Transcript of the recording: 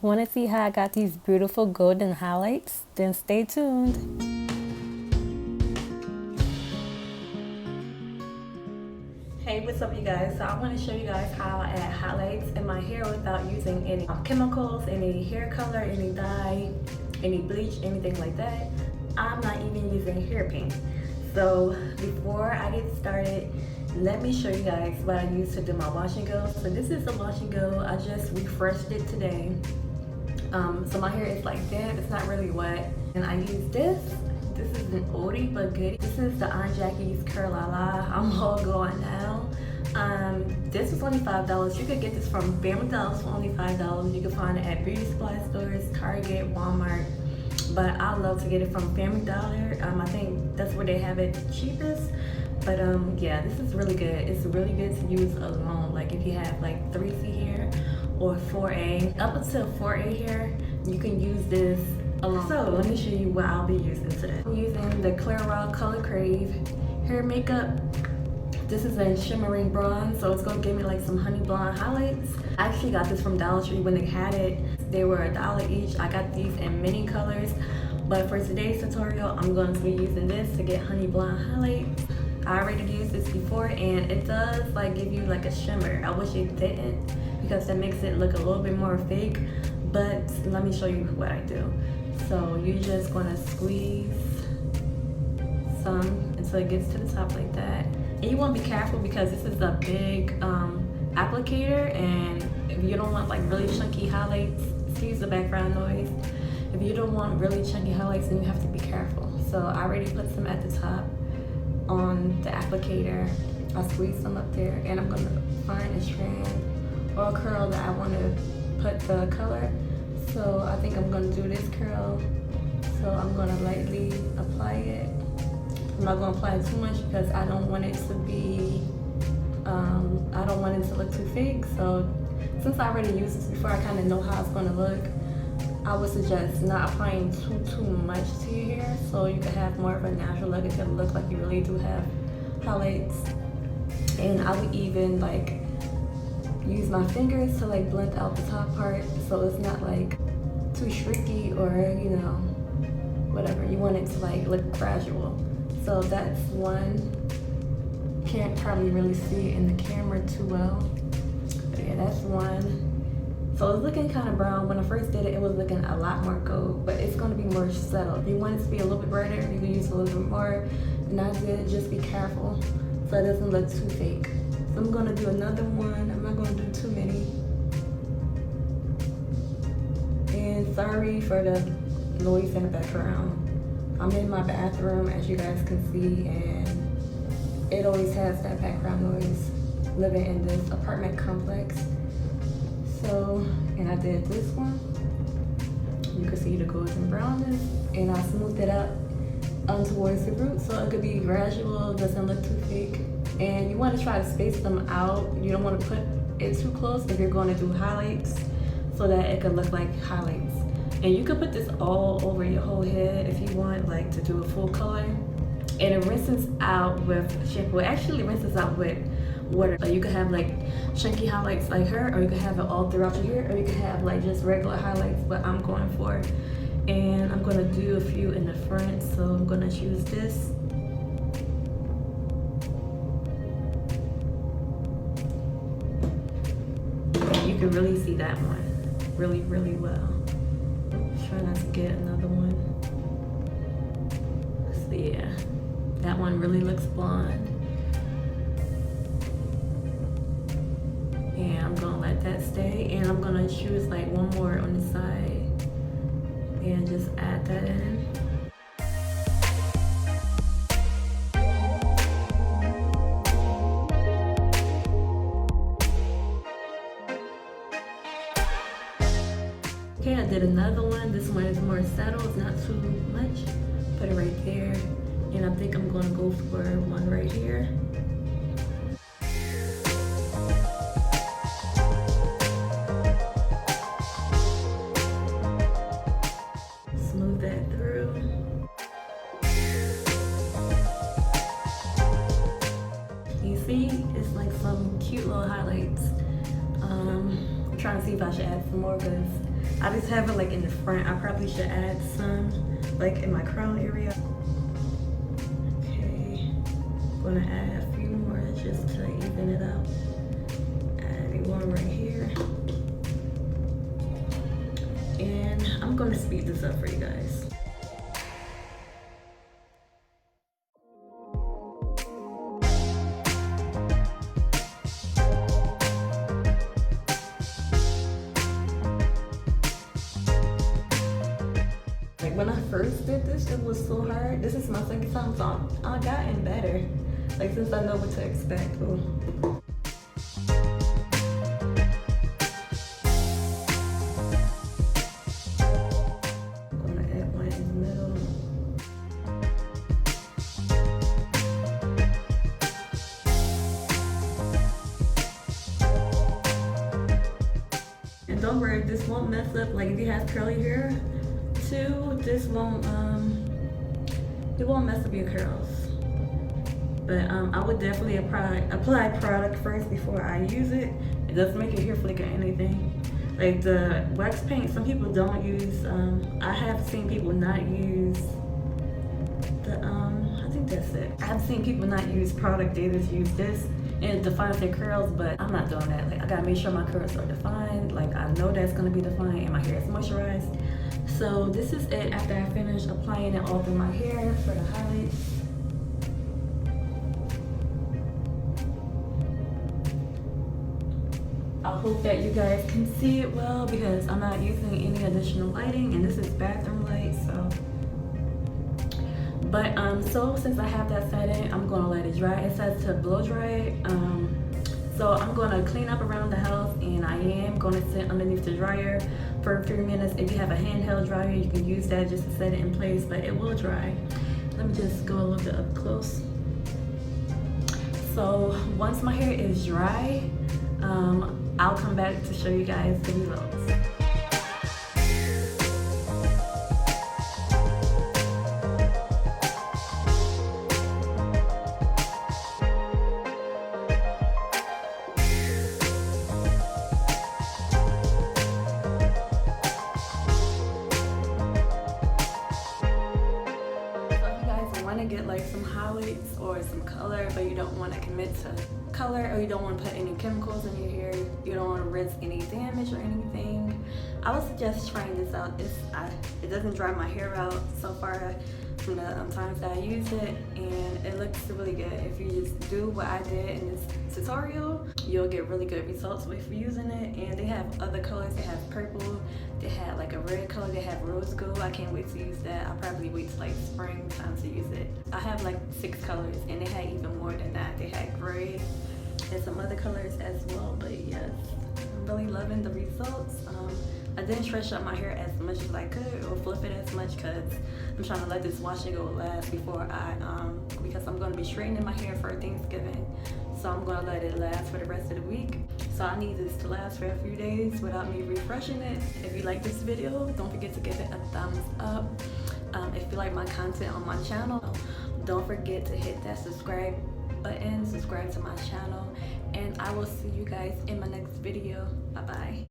Want to see how I got these beautiful golden highlights? Then stay tuned. Hey, what's up you guys? So I want to show you guys how I add highlights in my hair without using any chemicals, any hair color, any dye, any bleach, anything like that. I'm not even using hair paint. So before I get started, let me show you guys what I use to do my wash and go. So this is the wash and go. I just refreshed it today. So my hair is like damp, it's not really wet. And I use this. This is an oldie but goodie. This is the Aunt Jackie's Curl-La. I'm all going now. This was only $5. You could get this from Family Dollar for only $5. You can find it at beauty supply stores, Target, Walmart. But I love to get it from Family Dollar. I think that's where they have it cheapest. But yeah, this is really good. It's really good to use alone. Like if you have like 3C hair or 4A. Up until 4A hair, you can use this alone. So let me show you what I'll be using today. I'm using the Clairol Color Crave hair makeup. This is a shimmering bronze, so it's gonna give me like some honey blonde highlights. I actually got this from Dollar Tree when they had it. They were $1 each. I got these in many colors. But for today's tutorial, I'm going to be using this to get honey blonde highlights. I already used this before and it does like give you like a shimmer. I wish it didn't because that makes it look a little bit more fake. But let me show you what I do. So you're just gonna squeeze some until it gets to the top like that. And you want to be careful because this is a big applicator, and if you don't want like really chunky highlights, excuse the background noise. If you don't want really chunky highlights, then you have to be careful. So I already put some at the top on the applicator. I squeeze some up there, and I'm gonna find a strand or a curl that I want to put the color. So I think I'm gonna do this curl. So I'm gonna lightly apply it. I'm not gonna apply it too much because I don't want it to be, I don't want it to look too fake. So since I already used this before, I kind of know how it's gonna look. I would suggest not applying too much to your hair so you can have more of a natural look. It's gonna look like you really do have highlights. And I would even like use my fingers to like blend out the top part so it's not like too shrieky or you know whatever. You want it to like look gradual. So that's one. Can't probably really see it in the camera too well, but yeah, that's one. So it's looking kind of brown. When I first did it, it was looking a lot more gold, but it's going to be more subtle. If you want it to be a little bit brighter, you can use a little bit more. And I did, just be careful so it doesn't look too fake. So I'm going to do another one. I'm not going to do too many. And sorry for the noise in the background. I'm in my bathroom, as you guys can see, and it always has that background noise living in this apartment complex. So, and I did this one. You can see the golden brownness, and I smoothed it up towards the root so it could be gradual, doesn't look too fake. And you want to try to space them out. You don't want to put it too close if you're going to do highlights so that it could look like highlights. And you could put this all over your whole head if you want like to do a full color. And it rinses out with shampoo. It actually rinses out with water. Like you could have like chunky highlights like her, or you could have it all throughout your hair, or you could have like just regular highlights, but I'm going for. And I'm gonna do a few in the front, so I'm gonna choose this. And you can really see that one really, really well. Try not to get another one. So yeah, that one really looks blonde. And I'm gonna let that stay, and I'm gonna choose like one more on the side and just add that in. Okay, I did another one. This one is more subtle, it's not too much. Put it right there. And I think I'm gonna go for one right here. Smooth that through. You see, it's like some cute little highlights. I'm trying to see if I should add some more because I just have it like in the front. I probably should add some like in my crown area. Okay, I'm gonna add a few more just to even it out. Add one right here. And I'm gonna speed this up for you guys. Like when I first did this, it was so hard. This is my second time, so I've gotten better. Like since I know what to expect. Ooh. And don't worry, this won't mess up. Like if you have curly hair too, this won't it won't mess up your curls. But I would definitely apply product first before I use it. It doesn't make your hair flick or anything. Like the wax paint, some people don't use. I have seen people not use the I think that's it. I've seen people not use product, they just use this and it defines their curls, but I'm not doing that. Like I gotta make sure my curls are defined. Like I know that's gonna be defined and my hair is moisturized. So this is it after I finish applying it all through my hair for the highlights. I hope that you guys can see it well because I'm not using any additional lighting and this is bathroom light, so. But so since I have that set in, I'm gonna let it dry. It says to blow dry it. So I'm gonna clean up around the house and I am gonna sit underneath the dryer for a few minutes. If you have a handheld dryer, you can use that just to set it in place, but it will dry. Let me just go a little bit up close. So once my hair is dry, I'll come back to show you guys the results. To get like some highlights or some color, but you don't want to commit to color, or you don't want to put any chemicals in your hair, you don't want to risk any damage or anything, I would suggest trying this out. It doesn't dry my hair out so far from the times that I use it, and it looks really good. If you just do what I did in this tutorial, you'll get really good results with using it. And they have other colors. They have purple, they have like a red color, they have rose gold. I can't wait to use that. I'll probably wait till like springtime to use it. I have like 6 colors and they had even more than that. They had gray and some other colors as well. But yes, I'm really loving the results. I didn't stretch up my hair as much as I could or flip it as much because I'm trying to let this wash and go last before because I'm going to be straightening my hair for Thanksgiving. So I'm going to let it last for the rest of the week. So I need this to last for a few days without me refreshing it. If you like this video, don't forget to give it a thumbs up. If you like my content on my channel, don't forget to hit that subscribe button, subscribe to my channel, and I will see you guys in my next video. Bye bye.